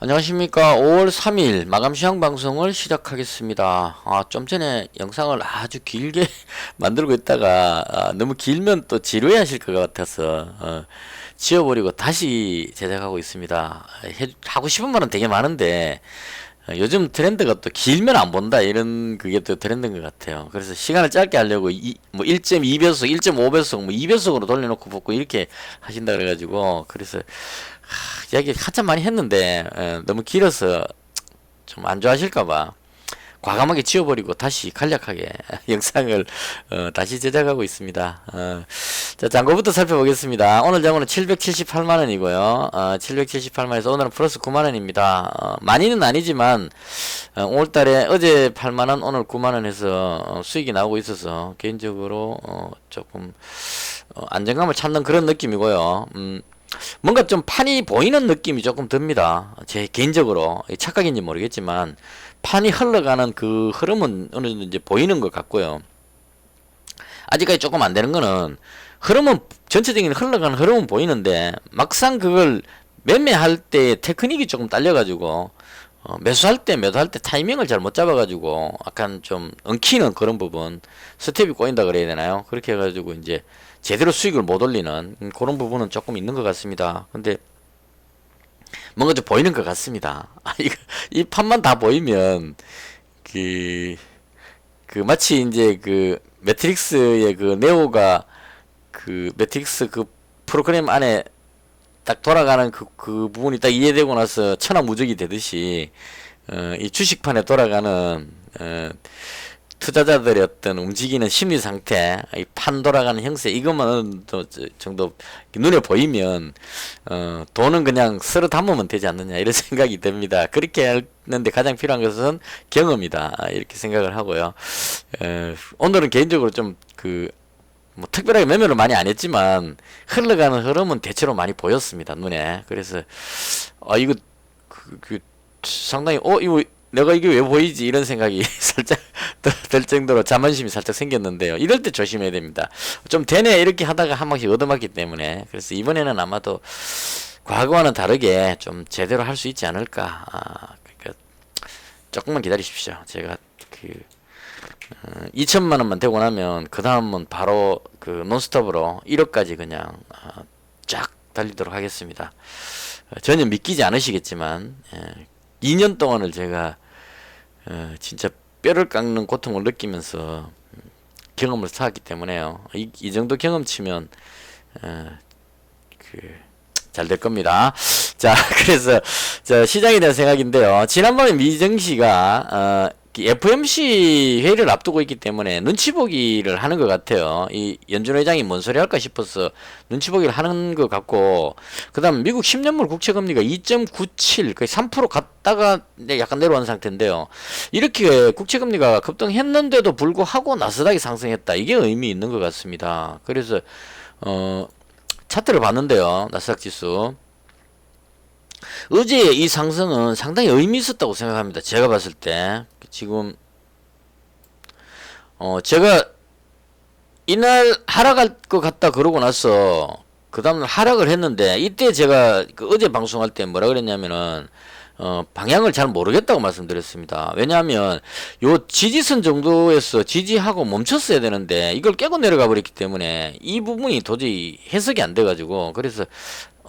안녕하십니까. 5월 3일 마감 시황 방송을 시작하겠습니다. 좀 전에 영상을 아주 길게 만들고 있다가 너무 길면 또 지루해 하실 것 같아서 지워버리고 다시 제작하고 있습니다. 하고 싶은 말은 되게 많은데 요즘 트렌드가 또 길면 안 본다 이런 그게 또 트렌드인 것 같아요. 그래서 시간을 짧게 하려고 뭐 1.2배속, 1.5배속, 뭐 2배속으로 돌려놓고 뽑고 이렇게 하신다 그래가지고 그래서 이야기 한참 많이 했는데 너무 길어서 좀 안 좋아하실까봐 과감하게 지워버리고 다시 간략하게 영상을 다시 제작하고 있습니다. 자, 잔고부터 살펴보겠습니다. 오늘 장고는 778만원이고요. 778만원에서 오늘은 플러스 9만원입니다. 많이는 아니지만 5월달에 어제 8만원 오늘 9만원 해서 수익이 나오고 있어서 개인적으로 조금 안정감을 찾는 그런 느낌이고요. 뭔가 좀 판이 보이는 느낌이 조금 듭니다. 제 개인적으로 착각인지 모르겠지만 판이 흘러가는 그 흐름은 어느 정도 이제 보이는 것 같고요. 아직까지 조금 안 되는 거는 흐름은 전체적인 흘러가는 흐름은 보이는데 막상 그걸 매매할 때 테크닉이 조금 딸려가지고 매수할 때 매도할 때 타이밍을 잘 못 잡아가지고 약간 좀 엉키는 그런 부분, 스텝이 꼬인다 그래야 되나요? 그렇게 해가지고 이제 제대로 수익을 못 올리는 그런 부분은 조금 있는 것 같습니다. 근데 뭔가 좀 보이는 것 같습니다. 이 판만 다 보이면 그 마치 이제 그 매트릭스의 그 네오가 그 매트릭스 그 프로그램 안에 딱 돌아가는 그 부분이 딱 이해되고 나서 천하무적이 되듯이 이 주식판에 돌아가는 투자자들의 어떤 움직이는 심리 상태, 이 판 돌아가는 형세, 이것만 어느 정도 눈에 보이면 돈은 그냥 쓸어 담으면 되지 않느냐 이런 생각이 듭니다. 그렇게 하는데 가장 필요한 것은 경험이다 이렇게 생각을 하고요. 오늘은 개인적으로 좀 뭐 특별하게 매매를 많이 안 했지만 흘러가는 흐름은 대체로 많이 보였습니다, 눈에. 그래서 이거 상당히 이거 내가 이게 왜 보이지 이런 생각이 살짝 들 정도로 자만심이 살짝 생겼는데요. 이럴 때 조심해야 됩니다. 좀 되네 이렇게 하다가 한 번씩 얻어맞기 때문에. 그래서 이번에는 아마도 과거와는 다르게 좀 제대로 할 수 있지 않을까. 그러니까 조금만 기다리십시오. 제가 2천만 원만 되고 나면 그 다음은 바로 그 논스톱으로 1억까지 그냥 쫙 달리도록 하겠습니다. 전혀 믿기지 않으시겠지만 2년 동안을 제가 진짜 뼈를 깎는 고통을 느끼면서 경험을 쌓았기 때문에요. 이 정도 경험치면 잘 될 겁니다. 자, 그래서 시장에 대한 생각인데요. 지난번에 미정씨가 FOMC 회의를 앞두고 있기 때문에 눈치 보기를 하는 것 같아요. 이 연준 회장이 뭔 소리 할까 싶어서 눈치 보기를 하는 것 같고, 그 다음 미국 10년물 국채금리가 2.97, 거의 3% 갔다가 약간 내려온 상태인데요. 이렇게 국채금리가 급등했는데도 불구하고 나스닥이 상승했다. 이게 의미 있는 것 같습니다. 그래서 차트를 봤는데요. 나스닥 지수. 어제의 이 상승은 상당히 의미 있었다고 생각합니다. 제가 봤을 때. 지금 제가 이날 하락할 것 같다 그러고 나서 그 다음날 하락을 했는데, 이때 제가 어제 방송할 때 뭐라 그랬냐면은 방향을 잘 모르겠다고 말씀드렸습니다. 왜냐하면 요 지지선 정도에서 지지하고 멈췄어야 되는데 이걸 깨고 내려가 버렸기 때문에 이 부분이 도저히 해석이 안 돼가지고, 그래서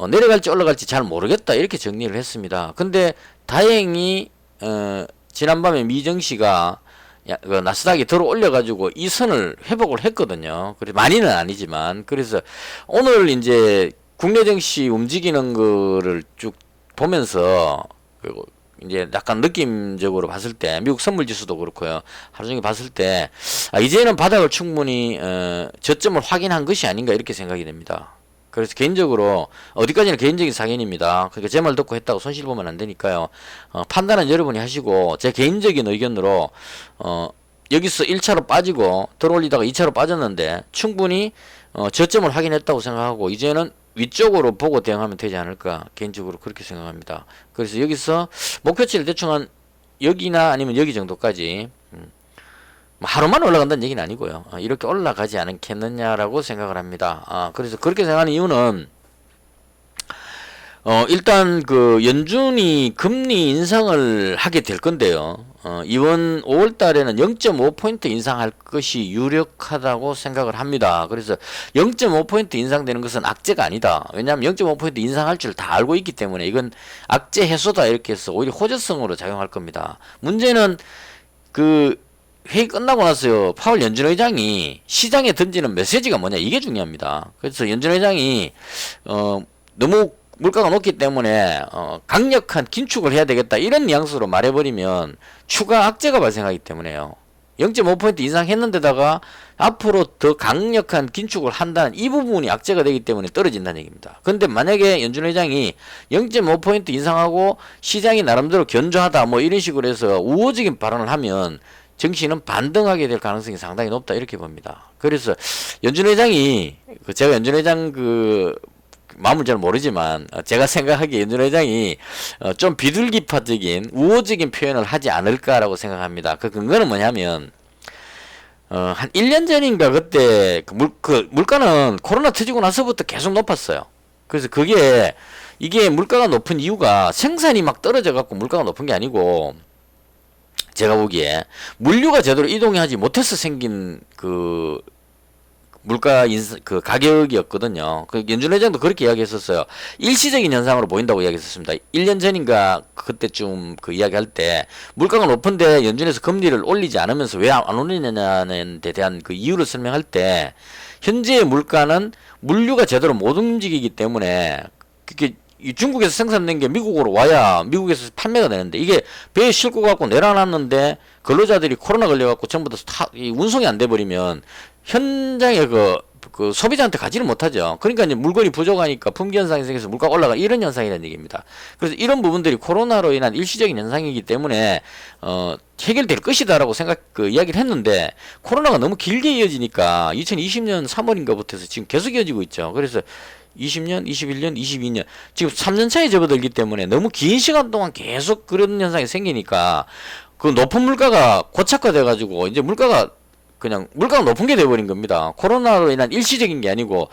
내려갈지 올라갈지 잘 모르겠다 이렇게 정리를 했습니다. 근데 다행히 지난밤에 미정씨가 나스닥이 들어 올려가지고 이 선을 회복을 했거든요. 그래서 많이는 아니지만. 그래서 오늘 이제 국내 증시 움직이는 거를 쭉 보면서 이제 약간 느낌적으로 봤을 때 미국 선물 지수도 그렇고요. 하루 종일 봤을 때 이제는 바닥을 충분히 저점을 확인한 것이 아닌가 이렇게 생각이 됩니다. 그래서 개인적으로 어디까지는 개인적인 사견입니다. 그러니까 제 말 듣고 했다고 손실 보면 안 되니까요. 판단은 여러분이 하시고, 제 개인적인 의견으로 여기서 1차로 빠지고 들어올리다가 2차로 빠졌는데 충분히 저점을 확인했다고 생각하고 이제는 위쪽으로 보고 대응하면 되지 않을까, 개인적으로 그렇게 생각합니다. 그래서 여기서 목표치를 대충 한 여기나 아니면 여기 정도까지 하루만 올라간다는 얘기는 아니고요. 이렇게 올라가지 않겠느냐라고 생각을 합니다. 그래서 그렇게 생각하는 이유는 일단 그 연준이 금리 인상을 하게 될 건데요. 이번 5월 달에는 0.5포인트 인상할 것이 유력하다고 생각을 합니다. 그래서 0.5포인트 인상되는 것은 악재가 아니다. 왜냐하면 0.5포인트 인상할 줄 다 알고 있기 때문에 이건 악재 해소다 이렇게 해서 오히려 호재성으로 작용할 겁니다. 문제는 그 회의 끝나고 나서요, 파월 연준 의장이 시장에 던지는 메시지가 뭐냐, 이게 중요합니다. 그래서 연준 의장이 너무 물가가 높기 때문에 강력한 긴축을 해야 되겠다 이런 뉘앙스로 말해버리면 추가 악재가 발생하기 때문에요. 0.5포인트 인상했는데다가 앞으로 더 강력한 긴축을 한다는 이 부분이 악재가 되기 때문에 떨어진다는 얘기입니다. 근데 만약에 연준 의장이 0.5포인트 인상하고 시장이 나름대로 견조하다 뭐 이런 식으로 해서 우호적인 발언을 하면 증시는 반등하게 될 가능성이 상당히 높다 이렇게 봅니다. 그래서 연준 회장이 제가 연준 회장 마음을 잘 모르지만 제가 생각하기에 연준 회장이 좀 비둘기파적인 우호적인 표현을 하지 않을까라고 생각합니다. 그 근거는 뭐냐면 한 1년 전인가 그때 물가는 코로나 터지고 나서부터 계속 높았어요. 그래서 이게 물가가 높은 이유가 생산이 막 떨어져 갖고 물가가 높은 게 아니고 제가 보기에 물류가 제대로 이동하지 못해서 생긴 물가 그 가격이었거든요. 그 연준 회장도 그렇게 이야기했었어요. 일시적인 현상으로 보인다고 이야기했었습니다. 1년 전인가 그때쯤 그 이야기할 때 물가가 높은데 연준에서 금리를 올리지 않으면서 왜 안 올리느냐는 데 대한 그 이유를 설명할 때 현재의 물가는 물류가 제대로 못 움직이기 때문에 그게 중국에서 생산된 게 미국으로 와야 미국에서 판매가 되는데 이게 배에 싣고 갖고 내려놨는데 근로자들이 코로나 걸려갖고 전부 다 운송이 안 돼버리면 현장에 그 소비자한테 가지를 못하죠. 그러니까 이제 물건이 부족하니까 품귀 현상이 생겨서 물가가 올라가 이런 현상이라는 얘기입니다. 그래서 이런 부분들이 코로나로 인한 일시적인 현상이기 때문에 해결될 것이다라고 이야기를 했는데 코로나가 너무 길게 이어지니까 2020년 3월인가부터 해서 지금 계속 이어지고 있죠. 그래서 20년, 21년, 22년 지금 3년 차에 접어들기 때문에 너무 긴 시간 동안 계속 그런 현상이 생기니까 그 높은 물가가 고착화돼 가지고 이제 물가가 높은 게 돼버린 겁니다. 코로나로 인한 일시적인 게 아니고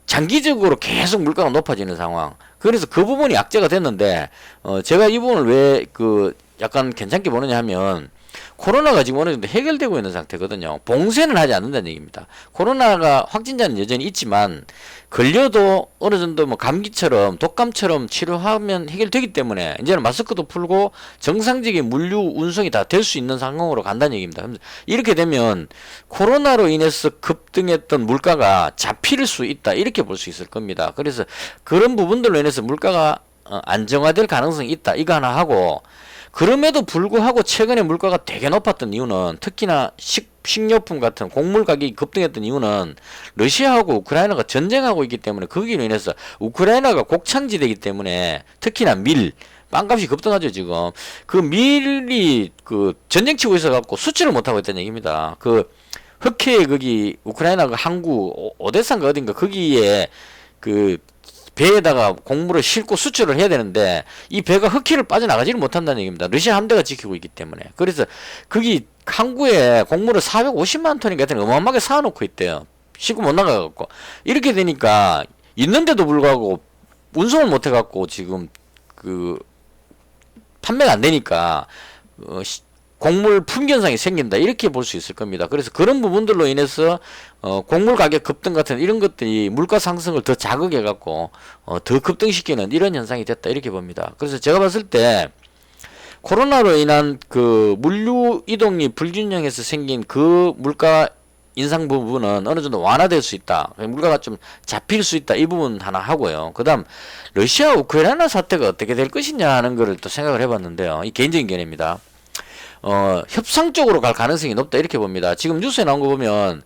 장기적으로 계속 물가가 높아지는 상황. 그래서 그 부분이 악재가 됐는데 제가 이 부분을 왜 약간 괜찮게 보느냐 하면 코로나가 지금 어느 정도 해결되고 있는 상태거든요. 봉쇄는 하지 않는다는 얘기입니다. 코로나가 확진자는 여전히 있지만 걸려도 어느 정도 뭐 감기처럼 독감처럼 치료하면 해결되기 때문에 이제는 마스크도 풀고 정상적인 물류 운송이 다 될 수 있는 상황으로 간다는 얘기입니다. 이렇게 되면 코로나로 인해서 급등했던 물가가 잡힐 수 있다 이렇게 볼 수 있을 겁니다. 그래서 그런 부분들로 인해서 물가가 안정화될 가능성이 있다 이거 하나 하고 그럼에도 불구하고 최근에 물가가 되게 높았던 이유는 특히나 식료품 같은 곡물 가격이 급등했던 이유는 러시아하고 우크라이나가 전쟁하고 있기 때문에 거기로 인해서 우크라이나가 곡창지대이기 때문에 특히나 빵값이 급등하죠 지금. 그 밀이 전쟁 치고 있어 갖고 수출을 못 하고 있다는 얘기입니다. 흑해 거기 우크라이나 항구 오데사인가 어딘가 거기에 배에다가 곡물을 싣고 수출을 해야 되는데 이 배가 흑해를 빠져나가지를 못한다는 얘기입니다. 러시아 함대가 지키고 있기 때문에. 그래서 거기 항구에 곡물을 450만 톤인가 같은 어마어마하게 쌓아놓고 있대요. 싣고 못 나가갖고. 이렇게 되니까 있는데도 불구하고 운송을 못 해갖고 지금 판매가 안 되니까 곡물 품견상이 생긴다 이렇게 볼 수 있을 겁니다. 그래서 그런 부분들로 인해서 곡물 가격 급등 같은 이런 것들이 물가 상승을 더 자극해 갖고 더 급등시키는 이런 현상이 됐다 이렇게 봅니다. 그래서 제가 봤을 때 코로나로 인한 물류 이동이 불균형해서 생긴 물가 인상 부분은 어느 정도 완화될 수 있다. 물가가 좀 잡힐 수 있다. 이 부분 하나 하고요. 그 다음 러시아 우크라이나 사태가 어떻게 될 것이냐 하는 거를 또 생각을 해봤는데요. 이 개인적인 견해입니다. 협상 쪽으로 갈 가능성이 높다 이렇게 봅니다. 지금 뉴스에 나온 거 보면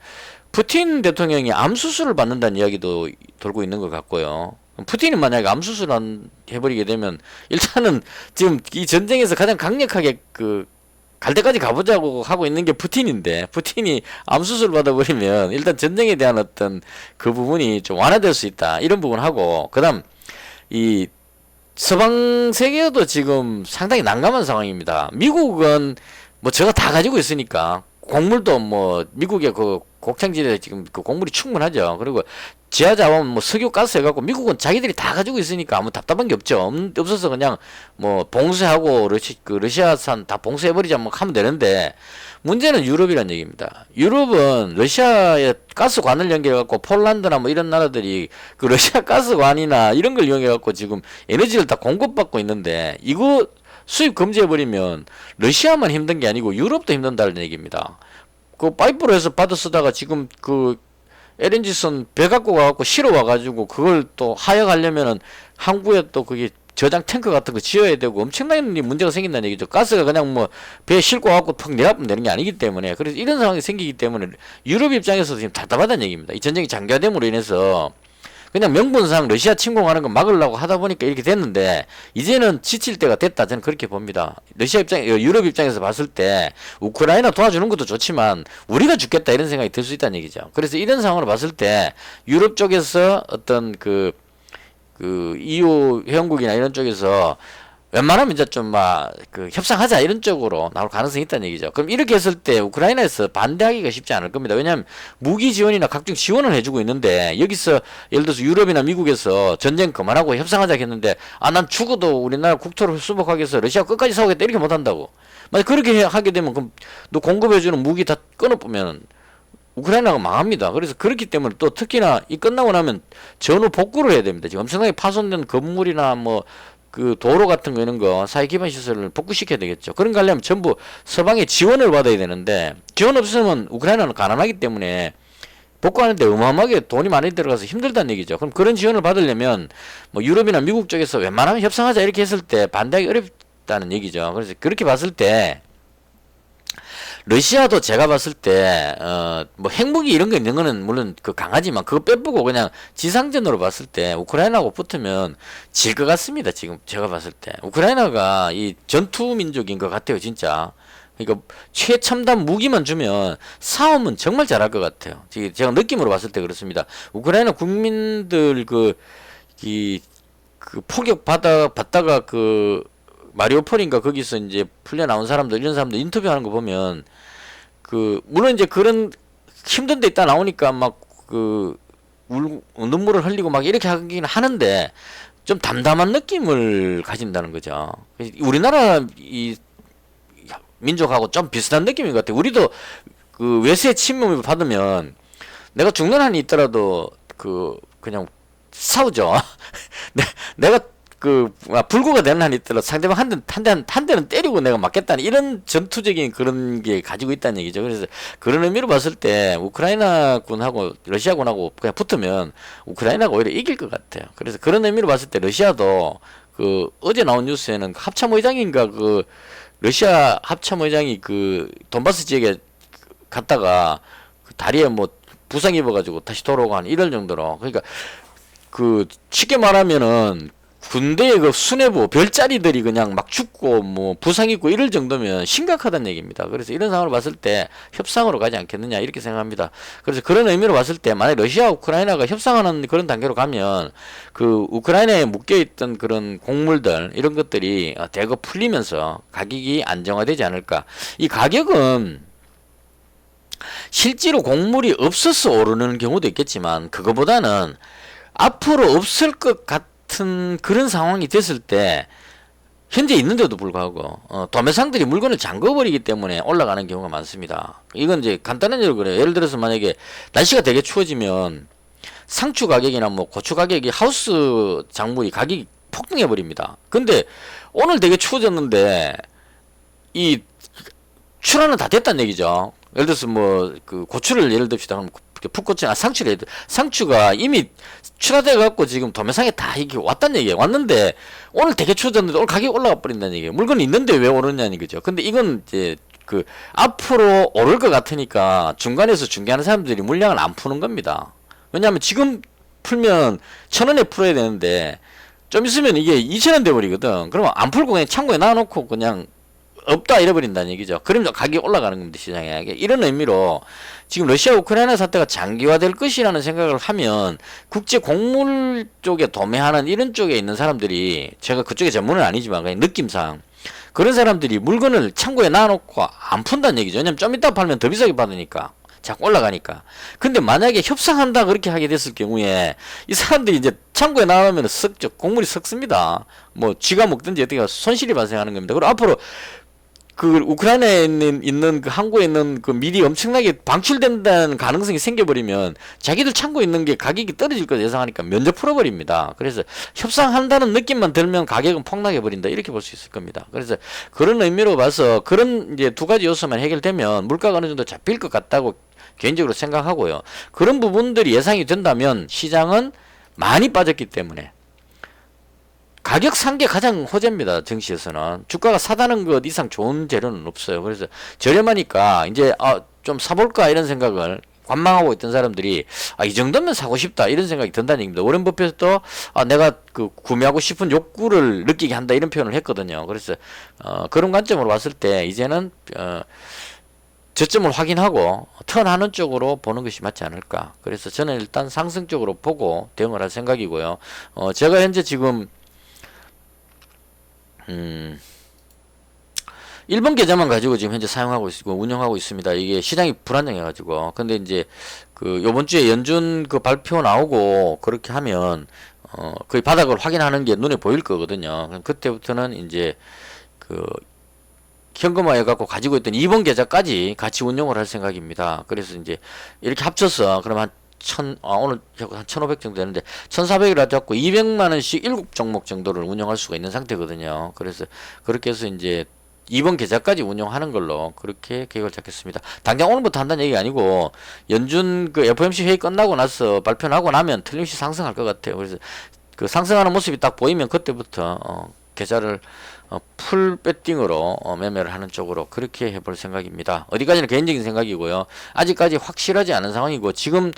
푸틴 대통령이 암 수술을 받는다는 이야기도 돌고 있는 것 같고요. 푸틴이 만약에 암 수술을 해버리게 되면 일단은 지금 이 전쟁에서 가장 강력하게 갈 때까지 가보자고 하고 있는 게 푸틴인데 푸틴이 암 수술 받아버리면 일단 전쟁에 대한 어떤 그 부분이 좀 완화될 수 있다 이런 부분 하고 그다음 이 서방 세계도 지금 상당히 난감한 상황입니다. 미국은 뭐 저거 다 가지고 있으니까 곡물도 뭐 미국의 곡창지대에 지금 곡물이 충분하죠. 그리고 지하자원 뭐 석유 가스 해갖고 미국은 자기들이 다 가지고 있으니까 아무 답답한 게 없죠. 없어서 그냥 뭐 봉쇄하고 러시아산 다 봉쇄해버리자 뭐 하면 되는데 문제는 유럽이란 얘기입니다. 유럽은 러시아의 가스관을 연결해갖고 폴란드나 뭐 이런 나라들이 그 러시아 가스관이나 이런 걸 이용해갖고 지금 에너지를 다 공급받고 있는데 이거 수입 금지해버리면 러시아만 힘든 게 아니고 유럽도 힘든다는 얘기입니다. 그 파이프로 해서 받아 쓰다가 지금 그 LNG선 배 갖고 가갖고 실어 와가지고 그걸 또 하역하려면은 항구에 또 그게 저장 탱크 같은 거 지어야 되고 엄청난 문제가 생긴다는 얘기죠. 가스가 그냥 뭐 배에 싣고 와갖고 팍 내려가면 되는 게 아니기 때문에 그래서 이런 상황이 생기기 때문에 유럽 입장에서도 지금 답답하다는 얘기입니다. 이 전쟁이 장기화됨으로 인해서 그냥 명분상 러시아 침공하는 거 막으려고 하다 보니까 이렇게 됐는데 이제는 지칠 때가 됐다. 저는 그렇게 봅니다. 유럽 입장에서 봤을 때 우크라이나 도와주는 것도 좋지만 우리가 죽겠다 이런 생각이 들 수 있다는 얘기죠. 그래서 이런 상황으로 봤을 때 유럽 쪽에서 어떤 그 EU 회원국이나 이런 쪽에서 웬만하면 이제 좀 협상하자 이런 쪽으로 나올 가능성이 있다는 얘기죠. 그럼 이렇게 했을 때 우크라이나에서 반대하기가 쉽지 않을 겁니다. 왜냐하면 무기 지원이나 각종 지원을 해주고 있는데 여기서 예를 들어서 유럽이나 미국에서 전쟁 그만하고 협상하자 했는데 난 죽어도 우리나라 국토를 수복하기 위해서 러시아 끝까지 싸우겠다 이렇게 못한다고. 만약 그렇게 하게 되면 그럼 너 공급해주는 무기 다 끊어보면 우크라이나가 망합니다. 그래서 그렇기 때문에 또 특히나 이 끝나고 나면 전후 복구를 해야 됩니다. 지금 엄청나게 파손된 건물이나 뭐 그 도로 같은 거 이런 거 사회 기반 시설을 복구시켜야 되겠죠. 그런 거 하려면 전부 서방의 지원을 받아야 되는데 지원 없으면 우크라이나는 가난하기 때문에 복구하는데 어마어마하게 돈이 많이 들어가서 힘들다는 얘기죠. 그럼 그런 지원을 받으려면 뭐 유럽이나 미국 쪽에서 웬만하면 협상하자 이렇게 했을 때 반대하기 어렵다는 얘기죠. 그래서 그렇게 봤을 때 러시아도 제가 봤을 때, 뭐 핵무기 이런 거 있는 거는 물론 그 강하지만 그거 빼보고 그냥 지상전으로 봤을 때 우크라이나하고 붙으면 질 것 같습니다. 지금 제가 봤을 때. 우크라이나가 이 전투민족인 것 같아요, 진짜. 그러니까 최첨단 무기만 주면 싸움은 정말 잘할 것 같아요. 제가 느낌으로 봤을 때 그렇습니다. 우크라이나 국민들 그 폭격 받다가 마리오폴인가 거기서 이제 풀려 나온 사람들 이런 사람들 인터뷰하는 거 보면 물론 이제 그런 힘든 데 있다 나오니까 눈물을 흘리고 막 이렇게 하긴 하는데 좀 담담한 느낌을 가진다는 거죠. 우리나라 이 민족하고 좀 비슷한 느낌인 것 같아요. 우리도 그 외세 침범을 받으면 내가 죽는 한이 있더라도 그냥 싸우죠. 내가 불구가 되는 한이 있더라도 상대방 한 대는 때리고 내가 맞겠다는 이런 전투적인 그런 게 가지고 있다는 얘기죠. 그래서 그런 의미로 봤을 때 우크라이나군하고 러시아군하고 그냥 붙으면 우크라이나가 오히려 이길 것 같아요. 그래서 그런 의미로 봤을 때 러시아도 어제 나온 뉴스에는 합참의장인가 러시아 합참의장이 돈바스 지역에 갔다가 다리에 뭐 부상 입어가지고 다시 돌아오고 한 이럴 정도로 그러니까 쉽게 말하면은 군대의 수뇌부 별자리들이 그냥 막 죽고 뭐 부상 입고 이럴 정도면 심각하다는 얘기입니다. 그래서 이런 상황을 봤을 때 협상으로 가지 않겠느냐 이렇게 생각합니다. 그래서 그런 의미로 봤을 때 만약 러시아 우크라이나가 협상하는 그런 단계로 가면 우크라이나에 묶여있던 그런 곡물들 이런 것들이 대거 풀리면서 가격이 안정화되지 않을까. 이 가격은 실제로 곡물이 없어서 오르는 경우도 있겠지만 그거보다는 앞으로 없을 것 같은 그런 상황이 됐을 때 현재 있는데도 불구하고 도매상들이 물건을 잠궈버리기 때문에 올라가는 경우가 많습니다. 이건 이제 간단한 예로 그래요. 예를 들어서 만약에 날씨가 되게 추워지면 상추 가격이나 뭐 고추 가격이 하우스 작물이 가격이 폭등해 버립니다. 근데 오늘 되게 추워졌는데 이 출하는 다 됐다는 얘기죠. 예를 들어서 뭐 고추를 예를 듭시다. 풋고추나 상추가 이미 출하돼 갖고 지금 도매상에 다 이게 왔다는 얘기예요. 왔는데 오늘 되게 추워졌는데 오늘 가격이 올라가 버린다는 얘기예요. 물건이 있는데 왜 오르냐는 거죠. 근데 이건 이제 앞으로 오를 것 같으니까 중간에서 중개하는 사람들이 물량을 안 푸는 겁니다. 왜냐하면 지금 풀면 1,000원에 풀어야 되는데 좀 있으면 이게 2,000원 돼 버리거든. 그러면 안 풀고 그냥 창고에 놔놓고 그냥 없다 잃어버린다는 얘기죠. 그러면 가격이 올라가는 겁니다. 시장에. 이런 의미로 지금 러시아 우크라이나 사태가 장기화될 것이라는 생각을 하면 국제 곡물 쪽에 도매하는 이런 쪽에 있는 사람들이 제가 그쪽에 전문은 아니지만 그냥 느낌상 그런 사람들이 물건을 창고에 놔놓고 안 푼다는 얘기죠. 왜냐면 좀 이따 팔면 더 비싸게 받으니까 자꾸 올라가니까. 근데 만약에 협상한다 그렇게 하게 됐을 경우에 이 사람들이 이제 창고에 나오면 썩죠. 곡물이 썩습니다. 뭐 쥐가 먹든지 어떻게 손실이 발생하는 겁니다. 그리고 앞으로 그 우크라이나에 있는 그 항구에 있는 그 밀이 엄청나게 방출된다는 가능성이 생겨버리면 자기들 창고에 있는 게 가격이 떨어질 걸 예상하니까 면접 풀어버립니다. 그래서 협상한다는 느낌만 들면 가격은 폭락해 버린다 이렇게 볼 수 있을 겁니다. 그래서 그런 의미로 봐서 그런 이제 두 가지 요소만 해결되면 물가가 어느 정도 잡힐 것 같다고 개인적으로 생각하고요. 그런 부분들이 예상이 된다면 시장은 많이 빠졌기 때문에 가격 산 게 가장 호재입니다. 증시에서는 주가가 사다는 것 이상 좋은 재료는 없어요. 그래서 저렴하니까 이제 좀 사볼까 이런 생각을 관망하고 있던 사람들이 이 정도면 사고 싶다 이런 생각이 든다는 얘기입니다. 워렌 버핏도 내가 그 구매하고 싶은 욕구를 느끼게 한다 이런 표현을 했거든요. 그래서 그런 관점으로 봤을 때 이제는 저점을 확인하고 턴하는 쪽으로 보는 것이 맞지 않을까. 그래서 저는 일단 상승 쪽으로 보고 대응을 할 생각이고요. 제가 현재 지금 일본 계좌만 가지고 지금 현재 사용하고 있고 운영하고 있습니다. 이게 시장이 불안정해가지고. 근데 이제 그 요번 주에 연준 그 발표 나오고 그렇게 하면 거의 바닥을 확인하는 게 눈에 보일 거거든요. 그럼 그때부터는 이제 그 현금화해 갖고 가지고 있던 2번 계좌까지 같이 운용을 할 생각입니다. 그래서 이제 이렇게 합쳐서 그러면 오늘 한 1,500 정도 되는데 1,400이라 잡고 200만원씩 7종목 정도를 운영할 수가 있는 상태거든요. 그래서 그렇게 해서 이제 2번 계좌까지 운영하는 걸로 그렇게 계획을 잡겠습니다. 당장 오늘부터 한다는 얘기가 아니고 연준 그 FOMC 회의 끝나고 나서 발표 나고 나면 틀림없이 상승할 것 같아요. 그래서 그 상승하는 모습이 딱 보이면 그때부터 계좌를 풀 배팅으로 매매를 하는 쪽으로 그렇게 해볼 생각입니다. 어디까지는 개인적인 생각이고요. 아직까지 확실하지 않은 상황이고 지금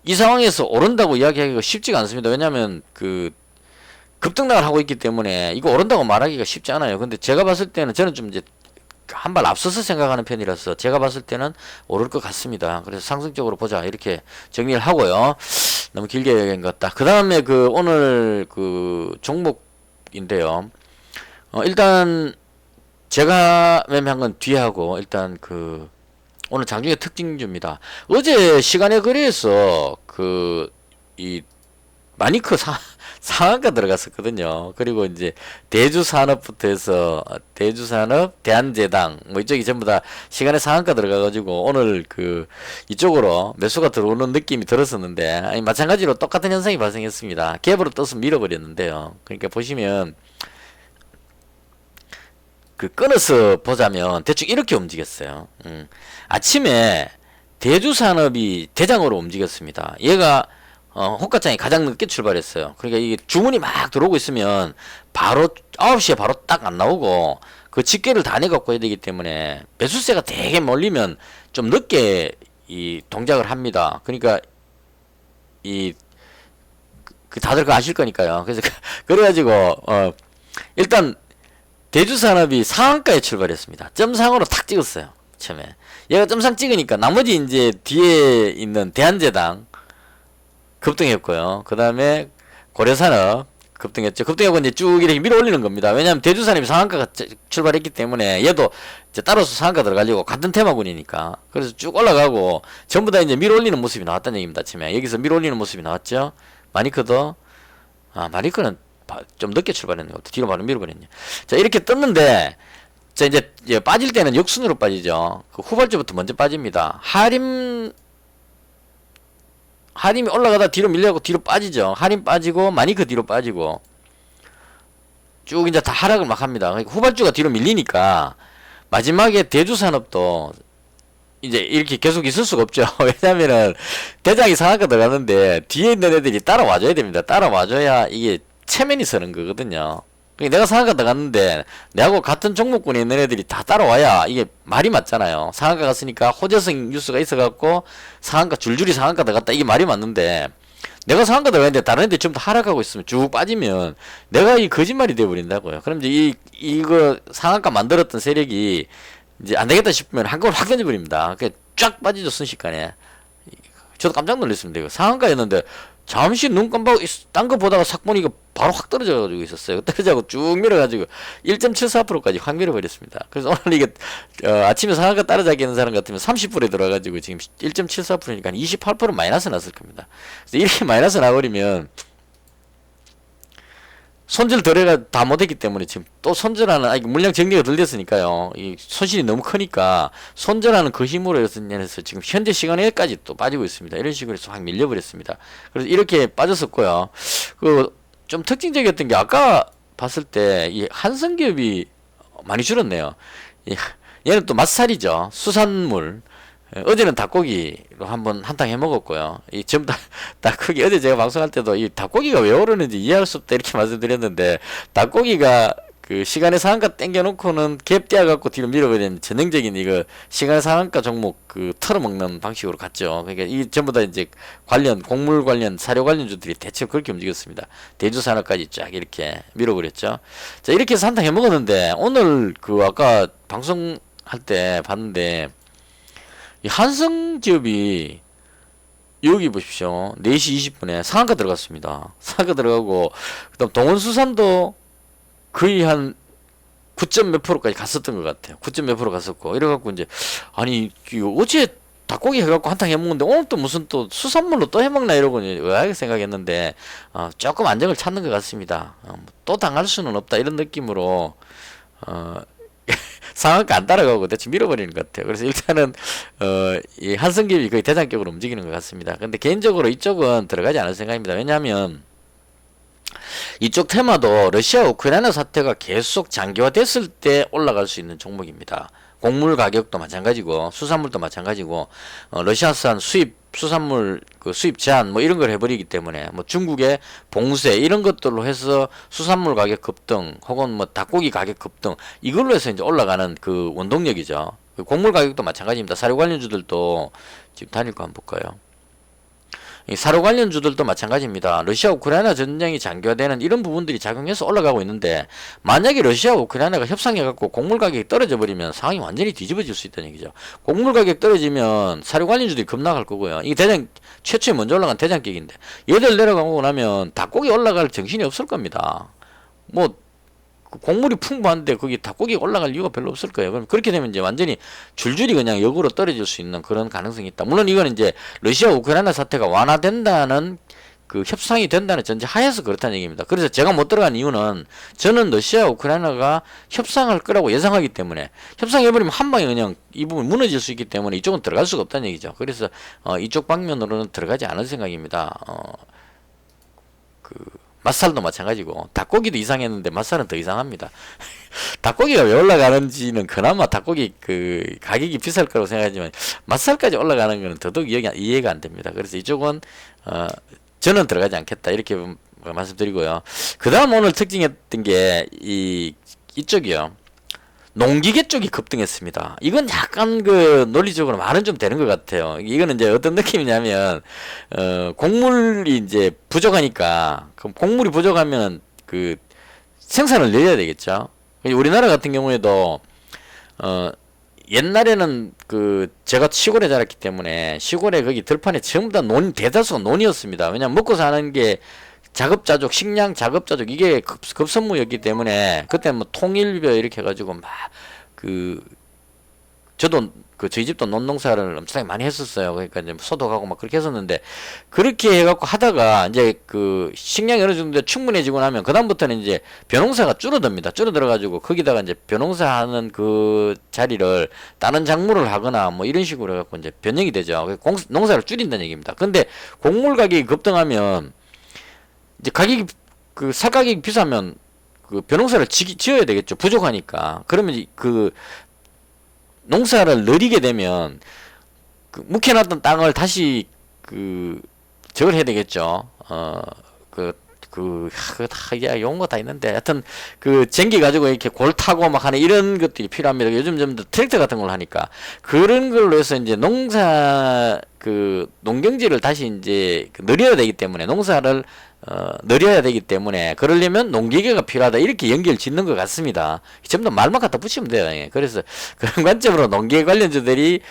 이 상황에서 오른다고 이야기하기가 쉽지가 않습니다. 왜냐하면 그 급등락을 하고 있기 때문에 이거 오른다고 말하기가 쉽지 않아요. 근데 제가 봤을 때는 저는 좀 이제 한 발 앞서서 생각하는 편이라서 제가 봤을 때는 오를 것 같습니다. 그래서 상승적으로 보자 이렇게 정리를 하고요. 너무 길게 얘기한 것 같다. 그 다음에 그 오늘 그 종목인데요. 일단 제가 매매한 건 뒤에 하고 일단 그 오늘 장중에 특징주입니다. 어제 시간에 거래에서 그 이 마니크 상한가 들어갔었거든요. 그리고 이제 대주산업부터 해서 대주산업, 대한제당 뭐 이쪽이 전부 다 시간에 상한가 들어가가지고 오늘 그 이쪽으로 매수가 들어오는 느낌이 들었었는데 아니 마찬가지로 똑같은 현상이 발생했습니다. 갭으로 떠서 밀어버렸는데요. 그러니까 보시면 그 끊어서 보자면 대충 이렇게 움직였어요. 아침에 대주산업이 대장으로 움직였습니다. 얘가 호가창이 가장 늦게 출발했어요. 그러니까 이게 주문이 막 들어오고 있으면 바로 9시에 바로 딱 안 나오고 그 집계를 다 내갖고 해야 되기 때문에 매수세가 되게 몰리면 좀 늦게 이 동작을 합니다. 그러니까 다들 그거 아실 거니까요. 그래서 그래가지고 일단 대주산업이 상한가에 출발했습니다. 점상으로 탁 찍었어요. 처음에 얘가 점상 찍으니까 나머지 이제 뒤에 있는 대한제당 급등했고요. 그 다음에 고려산업 급등했죠. 급등하고 이제 쭉 이렇게 밀어 올리는 겁니다. 왜냐하면 대주산업이 상한가가 출발했기 때문에 얘도 이제 따로서 상한가 들어가려고 같은 테마군이니까. 그래서 쭉 올라가고 전부 다 이제 밀어 올리는 모습이 나왔다는 얘기입니다. 아침에 여기서 밀어 올리는 모습이 나왔죠. 마니크도 마니크는 좀 늦게 출발했는 것 같아. 뒤로 바로 밀어버렸네. 자 이렇게 떴는데 자 이제 빠질 때는 역순으로 빠지죠. 그 후발주부터 먼저 빠집니다. 하림이 올라가다 뒤로 밀려고 뒤로 빠지죠. 하림 빠지고 마니크 뒤로 빠지고 쭉 이제 다 하락을 막 합니다. 그러니까 후발주가 뒤로 밀리니까 마지막에 대주산업도 이제 이렇게 계속 있을 수가 없죠. 왜냐면은 대장이 상한가 들어가는데 뒤에 있는 애들이 따라와줘야 됩니다. 따라와줘야 이게 체면이 서는 거거든요. 그러니까 내가 상한가 들어갔는데 내하고 같은 종목군에 있는 애들이 다 따라와야 이게 말이 맞잖아요. 상한가 갔으니까 호재성 뉴스가 있어갖고 상한가 줄줄이 상한가 들어갔다 이게 말이 맞는데 내가 상한가 들어갔는데 다른 애들이 전부 다 하락하고 있으면 쭉 빠지면 내가 이 거짓말이 돼버린다고요. 그럼 이제 이거 상한가 만들었던 세력이 이제 안 되겠다 싶으면 한꺼번에 확 던져버립니다. 그냥 쫙 빠지죠 순식간에. 저도 깜짝 놀랐습니다. 이거 상한가였는데 잠시 눈 깜빡 딴 거 보다가 싹 보니까 바로 확 떨어져가지고 있었어요. 떨어져가지고 쭉 밀어가지고 1.74%까지 확 밀어버렸습니다. 그래서 오늘 이게 아침에 상한가 따라잡기는 사람 같으면 30%에 들어가지고 지금 1.74%니까 한 28% 마이너스 났을 겁니다. 그래서 이렇게 마이너스 나버리면 손절 덜해가 다 못했기 때문에 지금 또 손절하는 물량 정리가 덜 됐으니까요. 이 손실이 너무 크니까 손절하는 그 힘으로 해서 지금 현재 시간에까지 또 빠지고 있습니다. 이런 식으로 해서 확 밀려버렸습니다. 그래서 이렇게 빠졌었고요. 그 좀 특징적이었던 게 아까 봤을 때 이 한성기업이 많이 줄었네요. 얘는 또 맛살이죠. 수산물. 어제는 닭고기로 한번 한탕 해 먹었고요. 이 전부 다 닭고기, 어제 제가 방송할 때도 이 닭고기가 왜 오르는지 이해할 수 없다 이렇게 말씀드렸는데, 닭고기가 그 시간의 상한가 땡겨놓고는 갭 떼어갖고 뒤로 밀어버리는 전형적인 이거 시간의 상한가 종목 그 털어먹는 방식으로 갔죠. 그러니까 이 전부 다 이제 관련 곡물 관련 사료 관련주들이 대체로 그렇게 움직였습니다. 대주산업까지 쫙 이렇게 밀어버렸죠. 자, 이렇게 해서 한탕 해 먹었는데 오늘 그 아까 방송할 때 봤는데 이 한성기업이 여기 보십시오. 4시 20분에 상한가 들어갔습니다. 상한가 들어가고 그다음 동원수산도 거의 한 9점 몇 프로까지 갔었던 것 같아요. 9점 몇 프로 갔었고 이래갖고 이제 아니 어제 닭고기 해갖고 한탕 해먹는데 오늘 또 무슨 또 수산물로 또 해먹나 이러고 의아하게 생각했는데 조금 안정을 찾는 것 같습니다. 또 당할 수는 없다 이런 느낌으로 상한가 안 따라가고 대충 밀어버리는 것 같아요. 그래서 일단은 이 한성기업이 거의 대장격으로 움직이는 것 같습니다. 근데 개인적으로 이쪽은 들어가지 않을 생각입니다. 왜냐하면 이쪽 테마도 러시아 우크라이나 사태가 계속 장기화됐을 때 올라갈 수 있는 종목입니다. 곡물 가격도 마찬가지고 수산물도 마찬가지고 러시아산 수입 수산물 그 수입 제한 뭐 이런 걸 해버리기 때문에 뭐 중국의 봉쇄 이런 것들로 해서 수산물 가격 급등 혹은 뭐 닭고기 가격 급등 이걸로 해서 이제 올라가는 그 원동력이죠. 곡물 가격도 마찬가지입니다. 사료 관련주들도 지금 단일 거 한번 볼까요? 이 사료 관련주들도 마찬가지입니다. 러시아 우크라이나 전쟁이 장기화되는 이런 부분들이 작용해서 올라가고 있는데 만약에 러시아 우크라이나가 협상해갖고 곡물 가격이 떨어져 버리면 상황이 완전히 뒤집어질 수 있다는 얘기죠. 곡물 가격 떨어지면 사료 관련주들이 급락할 거고요. 이게 대장 최초에 먼저 올라간 대장격인데 얘들 내려가고 나면 닭고기 올라갈 정신이 없을 겁니다. 뭐 곡물이 풍부한데 거기 닭고기가 올라갈 이유가 별로 없을 거예요. 그럼 그렇게 되면 이제 완전히 줄줄이 그냥 역으로 떨어질 수 있는 그런 가능성이 있다. 물론 이건 이제 러시아 우크라이나 사태가 완화된다는 그 협상이 된다는 전제 하에서 그렇다는 얘기입니다. 그래서 제가 못 들어간 이유는 저는 러시아 우크라이나가 협상할 거라고 예상하기 때문에 협상해버리면 한 방에 그냥 이 부분 무너질 수 있기 때문에 이쪽은 들어갈 수가 없다는 얘기죠. 그래서 이쪽 방면으로는 들어가지 않을 생각입니다. 맛살도 마찬가지고 닭고기도 이상했는데 맛살은 더 이상합니다. 닭고기가 왜 올라가는지는 그나마 닭고기 그 가격이 비쌀 거라고 생각하지만 맛살까지 올라가는 거는 더더욱 이해가 안 됩니다. 그래서 이쪽은 저는 들어가지 않겠다 이렇게 말씀드리고요. 그 다음 오늘 특징했던 게 이쪽이요. 농기계 쪽이 급등했습니다. 이건 약간 그 논리적으로 말은 좀 되는 것 같아요. 이거는 이제 어떤 느낌이냐면 곡물이 이제 부족하니까 그럼 곡물이 부족하면 그 생산을 늘려야 되겠죠. 우리나라 같은 경우에도 옛날에는 그 제가 시골에 자랐기 때문에 시골에 거기 들판에 전부 다 대다수가 논이었습니다. 왜냐면 먹고 사는 게 자급자족, 식량 자급자족, 이게 급선무였기 때문에, 그때 뭐 통일벼 이렇게 해가지고 막, 저도 저희 집도 논농사를 엄청나게 많이 했었어요. 그러니까 이제 소독하고 막 그렇게 했었는데, 그렇게 해갖고 하다가 이제 그 식량이 어느 정도 충분해지고 나면, 그다음부터는 이제 벼농사가 줄어듭니다. 줄어들어가지고 거기다가 이제 벼농사 하는 그 자리를 다른 작물을 하거나 뭐 이런 식으로 해갖고 이제 변형이 되죠. 농사를 줄인다는 얘기입니다. 근데 곡물 가격이 급등하면, 이제 가격이 살 가격이 비싸면 그 벼농사를 지어야 되겠죠. 부족하니까. 그러면 그 농사를 늘리게 되면 그 묵혀놨던 땅을 다시 저걸 해야 되겠죠. 다 용어 다 있는데 하여튼 쟁기 가지고 이렇게 골 타고 막 하는 이런 것들이 필요합니다. 요즘 좀 트랙터 같은 걸 하니까 그런 걸로 해서 이제 농경지를 다시 이제 늘려야 되기 때문에 농사를 늘려야 되기 때문에 그러려면 농기계가 필요하다 이렇게 연결 짓는 것 같습니다. 전부 다 말만 갖다 붙이면 돼요. 예. 그래서 그런 관점으로 농기계 관련주들이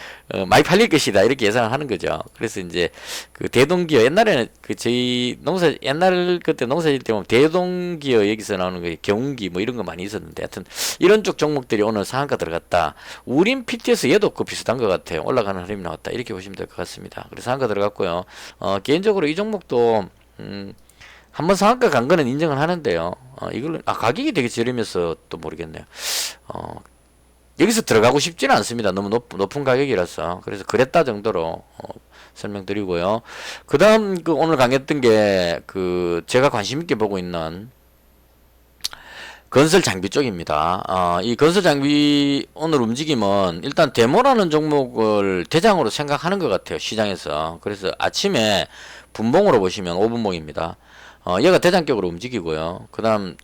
많이 팔릴 것이다 이렇게 예상을 하는 거죠. 그래서 이제 그 대동기업 옛날에는 그 저희 농사 옛날 그때 농사질 때 보면 대동기업 여기서 나오는 거 경운기 뭐 이런 거 많이 있었는데 하여튼 이런 쪽 종목들이 오늘 상한가 들어갔다. 우린 PTS 얘도 그 비슷한 것 같아요. 올라가는 흐름이 나왔다 이렇게 보시면 될 것 같습니다. 그래서 상한가 들어갔고요. 개인적으로 이 종목도 한번 상한가 간 거는 인정을 하는데요. 이걸로, 가격이 되게 저렴해서 또 모르겠네요. 여기서 들어가고 싶지는 않습니다. 너무 높은 가격이라서. 그래서 그랬다 정도로, 설명드리고요. 그 다음, 오늘 강했던 게, 제가 관심있게 보고 있는 건설 장비 쪽입니다. 이 건설 장비 오늘 움직임은 일단 데모라는 종목을 대장으로 생각하는 것 같아요. 시장에서. 그래서 아침에 분봉으로 보시면 5분봉입니다. 얘가 대장격으로 움직이고요. 그 다음,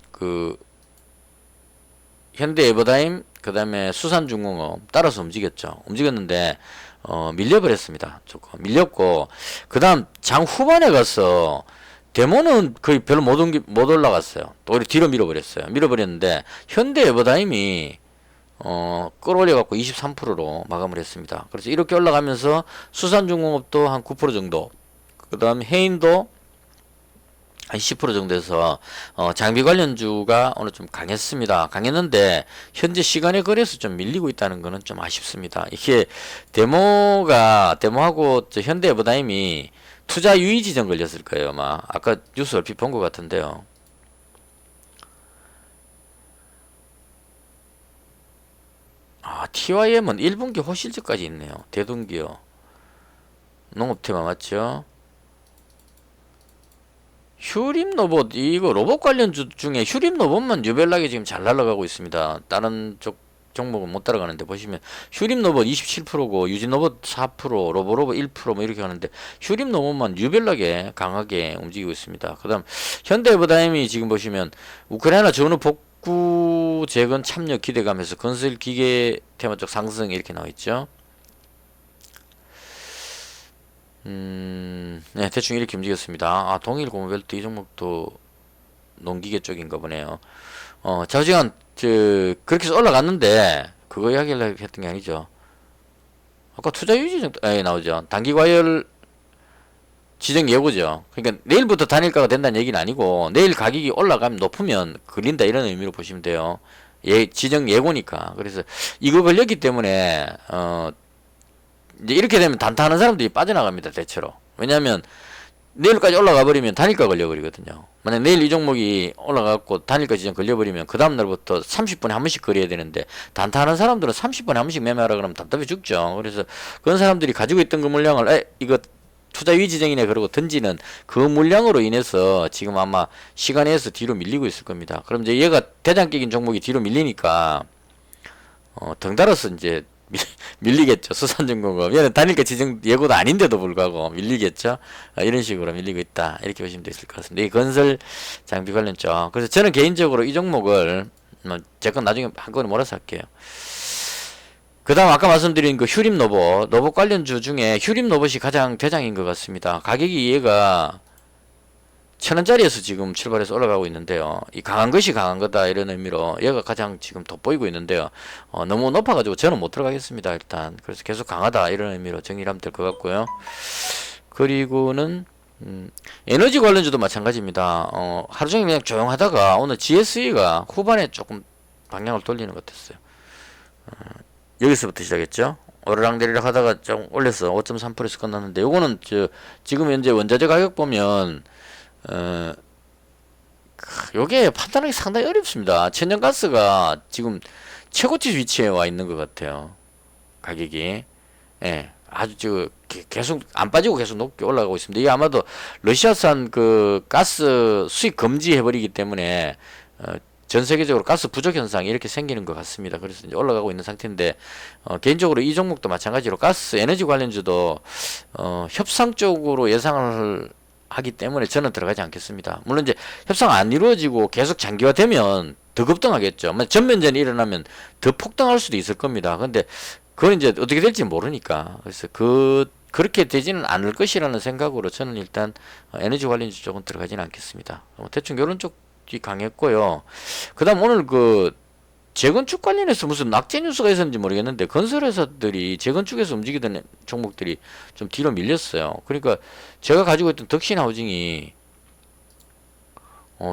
현대 에버다임, 그 다음에 수산중공업 따라서 움직였죠. 움직였는데, 밀려버렸습니다. 조금. 밀렸고, 그 다음, 장 후반에 가서, 데모는 거의 별로 못 올라갔어요. 또 오히려 뒤로 밀어버렸어요. 밀어버렸는데, 현대 에버다임이, 끌어올려갖고 23%로 마감을 했습니다. 그래서 이렇게 올라가면서, 수산중공업도 한 9% 정도, 그 다음 해인도, 한 10% 정도에서 장비 관련주가 오늘 좀 강했습니다. 강했는데 현재 시간에 거래에서 좀 밀리고 있다는 거는 좀 아쉽습니다. 이게 데모하고 현대 에버다임이 투자 유의 지정 걸렸을 거예요. 아까 뉴스 얼핏 본 것 같은데요. TYM은 1분기 호실적까지 있네요. 대동기업 농업테마 맞죠? 휴림로봇 이거 로봇 관련주 중에 휴림로봇만 유별나게 지금 잘 날아가고 있습니다. 다른 쪽 종목은 못 따라가는데 보시면 휴림로봇 27%고 유진로봇 4% 로보로봇 1%뭐 이렇게 하는데 휴림로봇만 유별나게 강하게 움직이고 있습니다. 그 다음 현대에버다임이 지금 보시면 우크라이나 전후 복구 재건 참여 기대감에서 건설기계 테마 쪽 상승 이렇게 나와있죠. 네, 대충 이렇게 움직였습니다. 동일 고무벨트 이 종목도 농기계 쪽인가 보네요. 좌우지간, 그렇게 해서 올라갔는데, 그거 이야기를 했던 게 아니죠. 아까 투자 유지 정도에 나오죠. 단기 과열 지정 예고죠. 그러니까 내일부터 단일가가 된다는 얘기는 아니고, 내일 가격이 올라가면 높으면 걸린다 이런 의미로 보시면 돼요. 지정 예고니까. 그래서 이거 걸렸기 때문에, 이제 이렇게 되면 단타하는 사람들이 빠져나갑니다. 대체로. 왜냐하면 내일까지 올라가 버리면 단일가 걸려버리거든요. 만약 내일 이 종목이 올라가고 단일가 지정 걸려버리면 그 다음날부터 30분에 한 번씩 거래해야 되는데 단타하는 사람들은 30분에 한 번씩 매매하라 그러면 답답해 죽죠. 그래서 그런 사람들이 가지고 있던 그 물량을 이거 투자 유의 지정이네 그러고 던지는 그 물량으로 인해서 지금 아마 시간에서 뒤로 밀리고 있을 겁니다. 그럼 이제 얘가 대장격인 종목이 뒤로 밀리니까 덩달아서 이제 밀리겠죠. 수산중공업. 얘는 단일가 지정 예고도 아닌데도 불구하고 밀리겠죠. 이런 식으로 밀리고 있다. 이렇게 보시면 되실 것 같습니다. 이 건설 장비 관련 쪽. 그래서 저는 개인적으로 이 종목을 제 건 나중에 한꺼번에 몰아서 할게요. 그 다음 아까 말씀드린 그 로봇 관련주 중에 로봇이 가장 대장인 것 같습니다. 가격이 얘가 1,000원짜리에서 지금 출발해서 올라가고 있는데요. 이 강한 것이 강한 거다 이런 의미로 얘가 가장 지금 돋보이고 있는데요. 너무 높아가지고 저는 못 들어가겠습니다. 일단 그래서 계속 강하다 이런 의미로 정리를 하면 될 것 같고요. 그리고는 에너지 관련주도 마찬가지입니다. 하루 종일 그냥 조용하다가 오늘 GSE가 후반에 조금 방향을 돌리는 것 같았어요. 여기서부터 시작했죠. 오르락내리락 하다가 좀 올려서 5.3%에서 끝났는데 요거는 지금 현재 원자재 가격 보면 요게 판단하기 상당히 어렵습니다. 천연가스가 지금 최고치 위치에 와 있는 것 같아요. 가격이. 예. 아주 계속 안 빠지고 계속 높게 올라가고 있습니다. 이게 아마도 러시아산 그 가스 수입 금지해버리기 때문에 전 세계적으로 가스 부족 현상이 이렇게 생기는 것 같습니다. 그래서 이제 올라가고 있는 상태인데 개인적으로 이 종목도 마찬가지로 가스 에너지 관련주도 협상 쪽으로 예상을 하기 때문에 저는 들어가지 않겠습니다. 물론 이제 협상 안 이루어지고 계속 장기화되면 더 급등하겠죠. 전면전이 일어나면 더 폭등할 수도 있을 겁니다. 근데 그건 이제 어떻게 될지 모르니까. 그래서 그 그렇게 되지는 않을 것이라는 생각으로 저는 일단 에너지 관련주 쪽은 들어가지는 않겠습니다. 대충 이런 쪽이 강했고요. 그다음 오늘 그 재건축 관련해서 무슨 낙제 뉴스가 있었는지 모르겠는데 건설회사들이 재건축에서 움직이던 종목들이 좀 뒤로 밀렸어요. 그러니까 제가 가지고 있던 덕신하우징이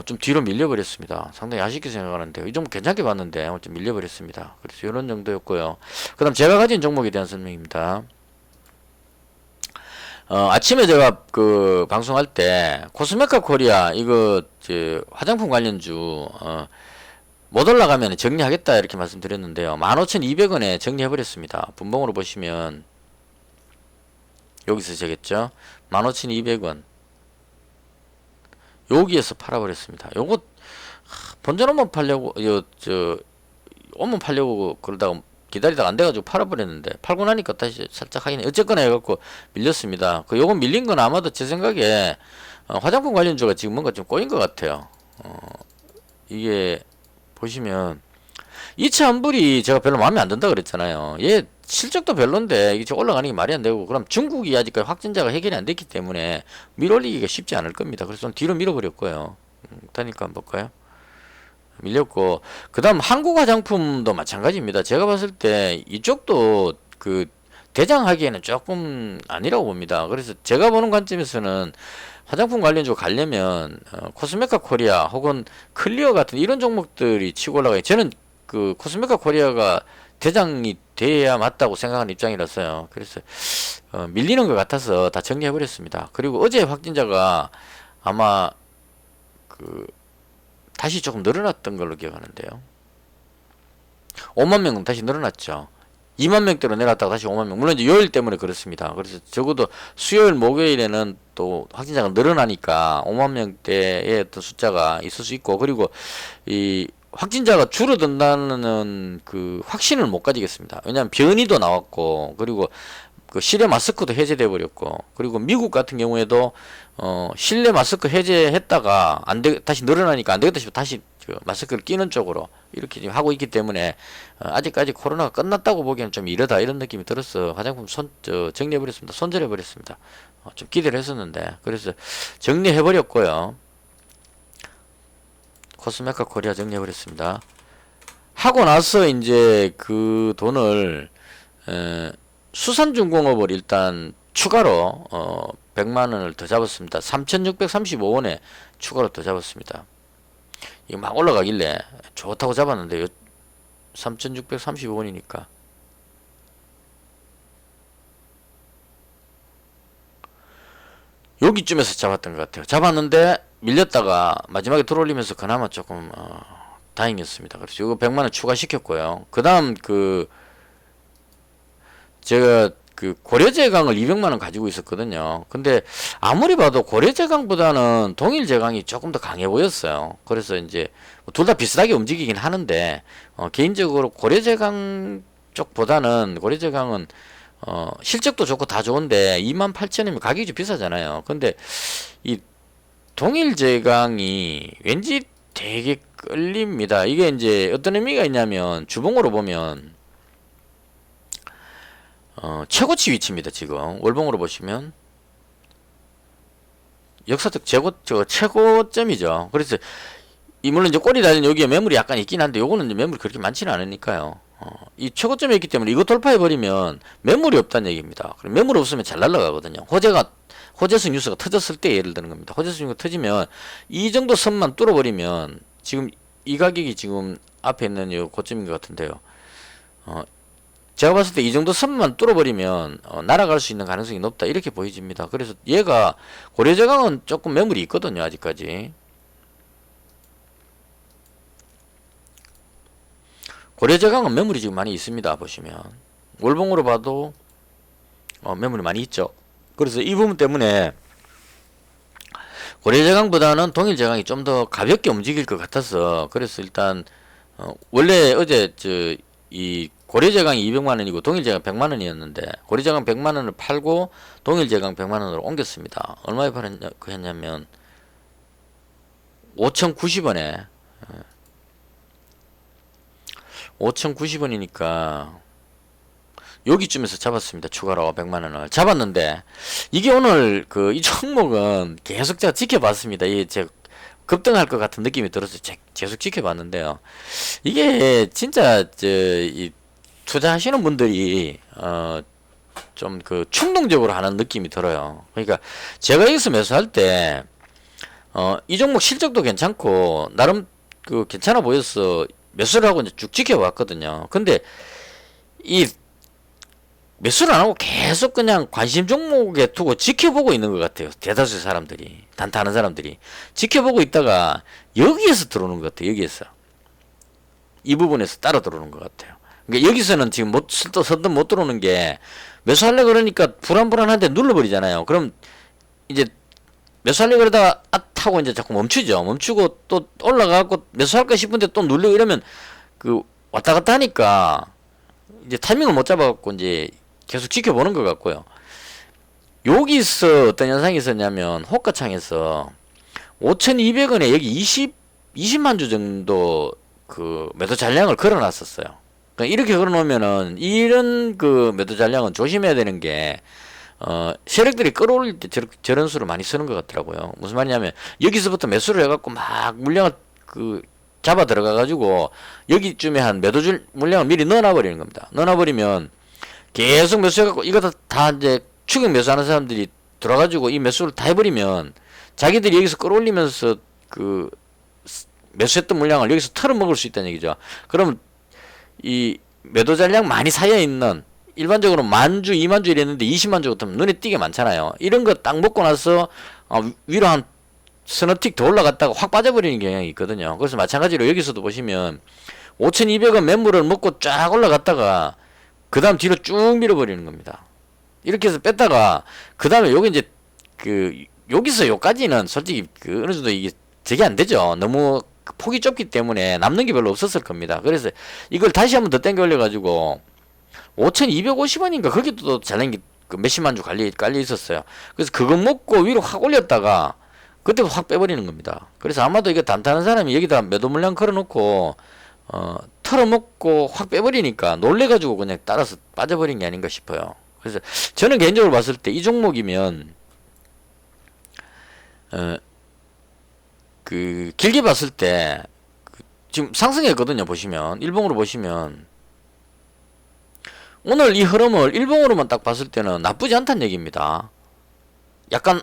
좀 뒤로 밀려버렸습니다. 상당히 아쉽게 생각하는데 이 종목 괜찮게 봤는데 좀 밀려버렸습니다. 그래서 이런 정도였고요. 그 다음 제가 가진 종목에 대한 설명입니다. 아침에 제가 그 방송할 때 코스메카 코리아 이거 화장품 관련주 못 올라가면 정리하겠다 이렇게 말씀드렸는데요. 15,200원에 정리해버렸습니다. 분봉으로 보시면 여기서 되겠죠. 15,200원 여기에서 팔아버렸습니다. 요거 본전 오면 팔려고 오면 팔려고 그러다가 기다리다가 안 돼가지고 팔아버렸는데 팔고 나니까 다시 살짝 하긴 어쨌거나 해갖고 밀렸습니다. 그 요거 밀린 건 아마도 제 생각에 화장품 관련주가 지금 뭔가 좀 꼬인 것 같아요. 이게 보시면 이차 환불이 제가 별로 마음에 안 든다 그랬잖아요. 얘 실적도 별론데 이게 올라가는 게 말이 안 되고 그럼 중국이 아직까지 확진자가 해결이 안 됐기 때문에 밀어올리기가 쉽지 않을 겁니다. 그래서 좀 뒤로 밀어버렸고요. 그러니까 한번 볼까요? 밀렸고 그 다음 한국 화장품도 마찬가지입니다. 제가 봤을 때 이쪽도 그 대장하기에는 조금 아니라고 봅니다. 그래서 제가 보는 관점에서는 화장품 관련주 가려면 코스메카 코리아 혹은 클리어 같은 이런 종목들이 치고 올라가요. 저는 그 코스메카 코리아가 대장이 돼야 맞다고 생각하는 입장이라서요. 그래서 밀리는 것 같아서 다 정리해 버렸습니다. 그리고 어제 확진자가 아마 그 다시 조금 늘어났던 걸로 기억하는데요. 5만 명은 다시 늘어났죠. 2만 명대로 내려갔다가 다시 5만 명. 물론 이제 요일 때문에 그렇습니다. 그래서 적어도 수요일, 목요일에는 또 확진자가 늘어나니까 5만 명대의 어떤 숫자가 있을 수 있고, 그리고 이 확진자가 줄어든다는 그 확신을 못 가지겠습니다. 왜냐하면 변이도 나왔고, 그리고 그 실내 마스크도 해제돼 버렸고, 그리고 미국 같은 경우에도 실내 마스크 해제했다가 다시 늘어나니까 안 되겠다 싶어 다시 마스크를 끼는 쪽으로 이렇게 지금 하고 있기 때문에 아직까지 코로나가 끝났다고 보기에는 좀 이르다 이런 느낌이 들어서 화장품 정리해 버렸습니다. 손절해 버렸습니다. 좀 기대를 했었는데 그래서 정리해 버렸고요. 코스메카 코리아 정리해 버렸습니다. 하고 나서 이제 그 돈을 수산중공업을 일단 추가로 100만원을 더 잡았습니다. 3,635원에 추가로 더 잡았습니다. 이거 막 올라가길래 좋다고 잡았는데 3,635원이니까 여기쯤에서 잡았던 것 같아요. 잡았는데 밀렸다가 마지막에 들어올리면서 그나마 조금 다행이었습니다. 그래서 이거 100만원 추가시켰고요. 그 다음 제가 그 고려제강을 200만원 가지고 있었거든요. 근데 아무리 봐도 고려제강보다는 동일제강이 조금 더 강해 보였어요. 그래서 이제 둘 다 비슷하게 움직이긴 하는데 개인적으로 고려제강 쪽보다는 고려제강은 실적도 좋고 다 좋은데 28,000원이면 가격이 좀 비싸잖아요. 근데 이 동일제강이 왠지 되게 끌립니다. 이게 이제 어떤 의미가 있냐면 주봉으로 보면 최고치 위치입니다. 지금 월봉으로 보시면 역사적 최고점이죠. 그래서 물론 이제 꼬리 달린 여기에 매물이 약간 있긴 한데 요거는 이제 매물이 그렇게 많지는 않으니까요. 이 최고점에 있기 때문에 이거 돌파해 버리면 매물이 없다는 얘기입니다. 그럼 매물 없으면 잘 날라가거든요. 호재성 뉴스가 터졌을 때 예를 드는 겁니다. 호재성 뉴스가 터지면 이 정도 선만 뚫어버리면 지금 이 가격이 지금 앞에 있는 이 고점인 것 같은데요. 제가 봤을 때 이 정도 선만 뚫어버리면 날아갈 수 있는 가능성이 높다 이렇게 보여집니다. 그래서 얘가 고려제강은 조금 매물이 있거든요. 아직까지 고려제강은 매물이 지금 많이 있습니다. 보시면 월봉으로 봐도 매물이 많이 있죠. 그래서 이 부분 때문에 고려제강보다는 동일제강이 좀 더 가볍게 움직일 것 같아서 그래서 일단 원래 어제 이 고려제강이 200만원이고 동일제강 100만원이었는데 고려제강 100만원을 팔고 동일제강 100만원으로 옮겼습니다. 얼마에 했냐면 5,090원에 5,090원이니까 여기쯤에서 잡았습니다. 추가로 100만 원을 잡았는데 이게 오늘 그 이 종목은 계속 제가 지켜봤습니다. 이제 급등할 것 같은 느낌이 들어서 계속 지켜봤는데요. 이게 진짜 이 투자하시는 분들이 좀 그 충동적으로 하는 느낌이 들어요. 그러니까 제가 여기서 매수할 때 이 종목 실적도 괜찮고 나름 그 괜찮아 보여서 매수를 하고 이제 쭉 지켜봤거든요. 근데 이 매수를 안 하고 계속 그냥 관심 종목에 두고 지켜보고 있는 것 같아요. 대다수의 사람들이, 단타하는 사람들이 지켜보고 있다가 여기에서 들어오는 것 같아요. 여기에서 이 부분에서 따라 들어오는 것 같아요. 그러니까 여기서는 지금 선뜻 못 들어오는 게 매수하려 그러니까 불안불안한데 눌러버리잖아요. 그럼 이제 매수하려 그러다가 하고 이제 자꾸 멈추죠. 멈추고 또 올라가고 매수할까 싶은데 또 눌리고 이러면 그 왔다 갔다 하니까 이제 타이밍을 못 잡아갖고 이제 계속 지켜보는 것 같고요. 여기서 어떤 현상이 있었냐면 호가창에서 5,200원에 여기 20만 주 정도 그 매도 잔량을 걸어놨었어요. 그러니까 이렇게 걸어놓으면은 이런 그 매도 잔량은 조심해야 되는 게 세력들이 끌어올릴 때 저런 수를 많이 쓰는 것 같더라고요. 무슨 말이냐면 여기서부터 매수를 해갖고 막 물량을 그 잡아 들어가가지고 여기쯤에 한 매도 물량을 미리 넣어놔버리는 겁니다. 넣어놔버리면 계속 매수해갖고 이거 다 이제 추격 매수하는 사람들이 들어가지고 이 매수를 다 해버리면 자기들이 여기서 끌어올리면서 그 매수했던 물량을 여기서 털어먹을 수 있다는 얘기죠. 그러면 이 매도 잔량 많이 쌓여있는 일반적으로 10,000주, 20,000주 이랬는데 200,000주 같으면 눈에 띄게 많잖아요. 이런 거 딱 먹고 나서 위로 한 서너 틱 더 올라갔다가 확 빠져버리는 경향이 있거든요. 그래서 마찬가지로 여기서도 보시면 5,200원 매물을 먹고 쫙 올라갔다가 그 다음 뒤로 쭉 밀어버리는 겁니다. 이렇게 해서 뺐다가 그 다음에 여기 이제 그 여기서 여기까지는 솔직히 그 어느 정도 이게 저게 안 되죠. 너무 폭이 좁기 때문에 남는 게 별로 없었을 겁니다. 그래서 이걸 다시 한번 더 땡겨 올려가지고 5,250원인가 거기도 잘난 게 그 몇십만 주 깔려 있었어요. 그래서 그거 먹고 위로 확 올렸다가 그때 확 빼버리는 겁니다. 그래서 아마도 이거 단타하는 사람이 여기다 매도 물량 걸어놓고 털어먹고 확 빼버리니까 놀래가지고 그냥 따라서 빠져버린 게 아닌가 싶어요. 그래서 저는 개인적으로 봤을 때 이 종목이면 그 길게 봤을 때 지금 상승했거든요. 보시면 일봉으로 보시면 오늘 이 흐름을 일봉으로만 딱 봤을 때는 나쁘지 않다는 얘기입니다. 약간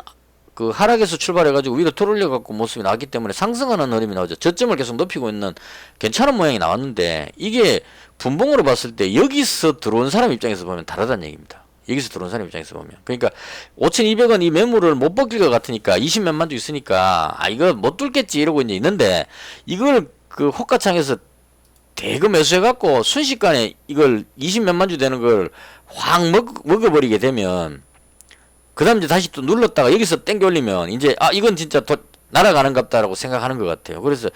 그 하락에서 출발해가지고 위로 털올려갖고 모습이 나왔기 때문에 상승하는 흐름이 나오죠. 저점을 계속 높이고 있는 괜찮은 모양이 나왔는데 이게 분봉으로 봤을 때 여기서 들어온 사람 입장에서 보면 다르다는 얘기입니다. 여기서 들어온 사람 입장에서 보면. 그러니까 5,200원 이 매물을 못 벗길 것 같으니까 20몇만 주 있으니까 이거 못 뚫겠지 이러고 이제 있는데 이걸 그 호가창에서 대거 매수해갖고 순식간에 이걸 20몇만 주 되는 걸 확 먹어버리게 되면 그 다음 이제 다시 또 눌렀다가 여기서 땡겨 올리면 이제 이건 진짜 날아가는갑다라고 생각하는 것 같아요. 그래서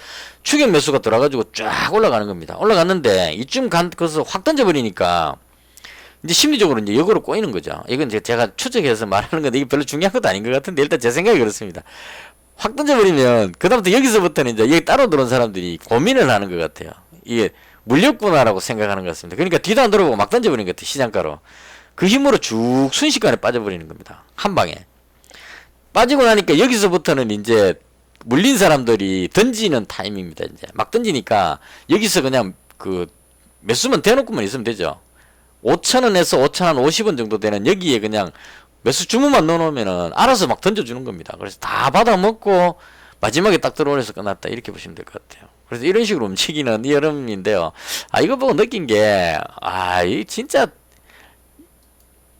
추격 매수가 들어가지고 쫙 올라가는 겁니다. 올라갔는데 이쯤 거기서 확 던져버리니까 이제 심리적으로 이제 역으로 꼬이는 거죠. 이건 제가 추측해서 말하는 건데 이게 별로 중요한 것도 아닌 것 같은데 일단 제 생각이 그렇습니다. 확 던져버리면 그다음부터 여기서부터는 이제 여기 따로 들어온 사람들이 고민을 하는 것 같아요. 이게 물렸구나라고 생각하는 것 같습니다. 그러니까 뒤도 안 돌아보고 막 던져버리는 것 같아요. 시장가로. 그 힘으로 쭉 순식간에 빠져버리는 겁니다. 한 방에. 빠지고 나니까 여기서부터는 이제 물린 사람들이 던지는 타임입니다. 이제 막 던지니까 여기서 그냥 그 매수만 대놓고만 있으면 되죠. 5,000원에서 5,050원 정도 되는 여기에 그냥 매수 주문만 넣어놓으면은 알아서 막 던져주는 겁니다. 그래서 다 받아먹고 마지막에 딱 들어오면서 끝났다. 이렇게 보시면 될 것 같아요. 그래서 이런 식으로 움직이는 이 흐름인데요. 이거 보고 느낀 게, 이 진짜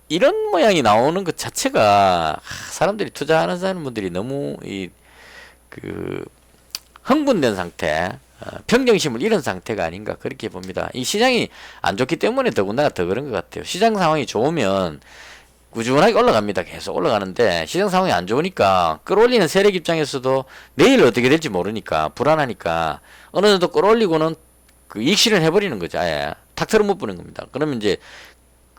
이런 모양이 나오는 것 자체가 사람들이 투자하는 사람들이 너무 흥분된 상태, 평정심을 잃은 상태가 아닌가 그렇게 봅니다. 이 시장이 안 좋기 때문에 더군다나 더 그런 것 같아요. 시장 상황이 좋으면 꾸준하게 올라갑니다. 계속 올라가는데 시장 상황이 안 좋으니까 끌어올리는 세력 입장에서도 내일 어떻게 될지 모르니까 불안하니까 어느 정도 끌어올리고는 그 이익 실현해버리는 거죠. 아예 탁 털어 못 보는 겁니다. 그러면 이제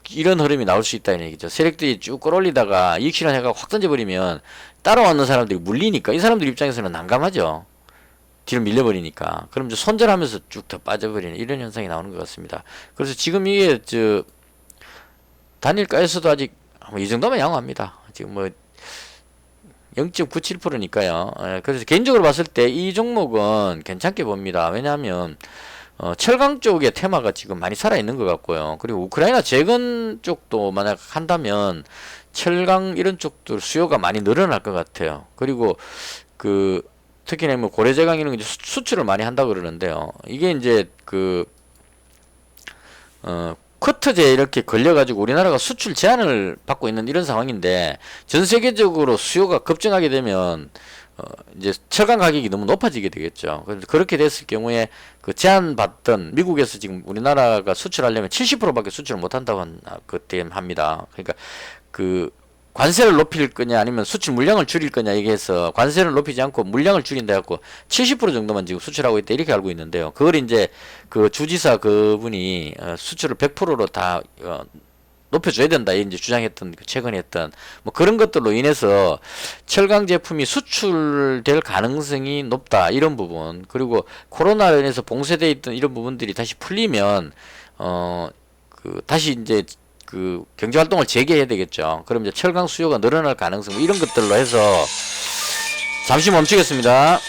이런 흐름이 나올 수 있다는 얘기죠. 세력들이 쭉 끌어올리다가 이익 실현해가 확 던져버리면 따라왔는 사람들이 물리니까 이 사람들 입장에서는 난감하죠. 뒤로 밀려버리니까. 그럼 이제 손절하면서 쭉 더 빠져버리는 이런 현상이 나오는 것 같습니다. 그래서 지금 이게 단일가에서도 아직 뭐이 정도면 양호합니다. 지금 뭐 0.97%니까요. 그래서 개인적으로 봤을 때 이 종목은 괜찮게 봅니다. 왜냐하면 철강 쪽의 테마가 지금 많이 살아있는 것 같고요. 그리고 우크라이나 재건 쪽도 만약 한다면 철강 이런 쪽도 수요가 많이 늘어날 것 같아요. 그리고 그 특히나 뭐 고래제강 이런 게 수출을 많이 한다고 그러는데요. 이게 이제 쿼터제에 이렇게 걸려가지고 우리나라가 수출 제한을 받고 있는 이런 상황인데 전 세계적으로 수요가 급증하게 되면 이제 철강 가격이 너무 높아지게 되겠죠. 그래서 그렇게 됐을 경우에 그 제한받던 미국에서 지금 우리나라가 수출하려면 70%밖에 수출을 못한다고 그때 합니다. 그러니까 그 관세를 높일 거냐 아니면 수출 물량을 줄일 거냐 얘기해서 관세를 높이지 않고 물량을 줄인다 해갖고 70% 정도만 지금 수출하고 있다 이렇게 알고 있는데요. 그걸 이제 그 주지사 그분이 수출을 100%로 다 높여줘야 된다 이제 주장했던 최근에 했던 뭐 그런 것들로 인해서 철강 제품이 수출될 가능성이 높다 이런 부분 그리고 코로나로 인해서 봉쇄돼 있던 이런 부분들이 다시 풀리면 다시 이제 그 경제 활동을 재개해야 되겠죠. 그럼 이제 철강 수요가 늘어날 가능성 뭐 이런 것들로 해서 잠시 멈추겠습니다.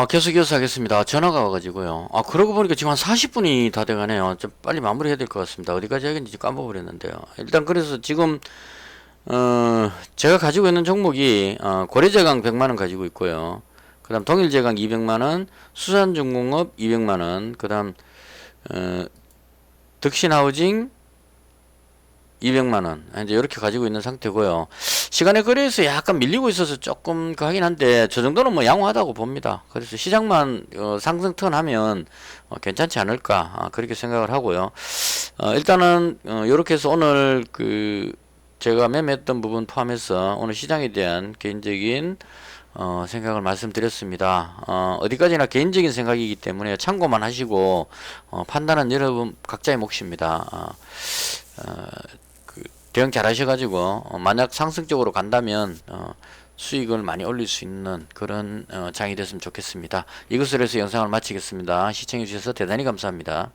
계속 이어서 하겠습니다. 전화가 와가지고요. 그러고 보니까 지금 한 40분이 다 돼가네요. 좀 빨리 마무리해야 될 것 같습니다. 어디까지 하겠는지 까먹어버렸는데요. 일단 그래서 지금 제가 가지고 있는 종목이 고래제강 100만원 가지고 있고요. 그 다음 동일제강 200만원, 수산중공업 200만원, 그 다음 덕신하우징 200만원 이제 이렇게 가지고 있는 상태고요. 시간에 거래에서 약간 밀리고 있어서 조금 하긴 한데 저 정도는 뭐 양호하다고 봅니다. 그래서 시장만 상승 턴하면 괜찮지 않을까 그렇게 생각을 하고요. 일단은 이렇게 해서 오늘 제가 매매했던 부분 포함해서 오늘 시장에 대한 개인적인 생각을 말씀드렸습니다. 어디까지나 개인적인 생각이기 때문에 참고만 하시고 판단은 여러분 각자의 몫입니다. 대응 잘 하셔가지고 만약 상승적으로 간다면 수익을 많이 올릴 수 있는 그런 장이 됐으면 좋겠습니다. 이것으로 해서 영상을 마치겠습니다. 시청해주셔서 대단히 감사합니다.